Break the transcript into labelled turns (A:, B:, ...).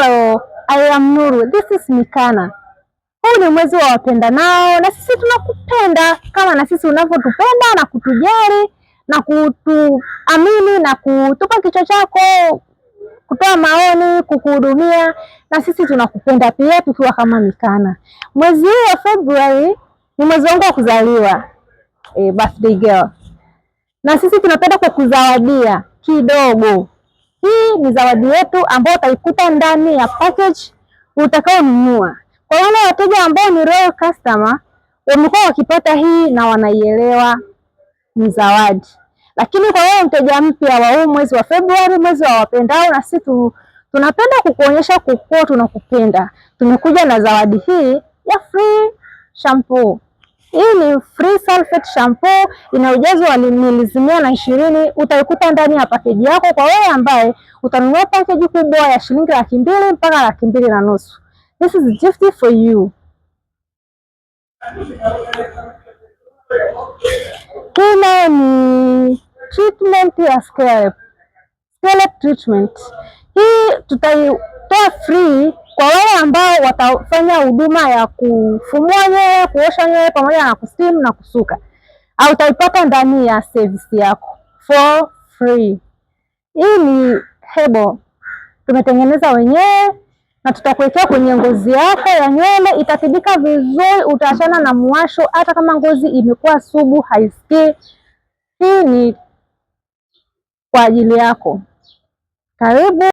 A: Hello, I am Nuru. This is Mikana. Huu ni mwezi wa wapendanao na sisi tunakupenda kama na sisi unavyotupenda na kutujali na kutuamini na kutupa kichwa chako, kutoa maoni, kukuhudumia, na sisi tunakupenda pia tukiwa kama Mikana. Mwezi huu wa February ni mwezi wangu wa kuzaliwa. Birthday girl. Na sisi tunapenda kukuzawadia kidogo. Hii ni zawadi yetu ambayo utaikuta ndani ya package utakaonunua. Kwa wale wateja ambao ni royal customer, wamekuwa wakipata hii na wanaielewa ni zawadi. Lakini kwa wewe mteja mpya wa huu mwezi wa Februari, mwezi wa wapendao, na sisi tunapenda kukuonyesha kuwa tunakupenda. Tumekuja na zawadi hii ya free shampoo. Hii ni free sulfate shampoo, ina ujazo wa mililita 120. Utaikuta ndani ya pakeji yako kwa wewe ambaye utanunua pakeji kubwa ya shilingi 200,000 mpaka 250,000. This is gift for you. Hii ni treatment ya scalp treatment. Hii tutaitoa free kwa wale ambao watafanya huduma ya kufumua nywele, kuosha nywele pamoja na kusteam na kusuka. Au utaipata ndani ya service yako for free. Hii ni hebo tumetengeneza wenyewe na tutakuwekea kwenye ngozi yako ya nywele, itatibika vizuri, utaachana na muwasho hata kama ngozi imekuwa sugu haisikii. Hii ni kwa ajili yako. Karibu.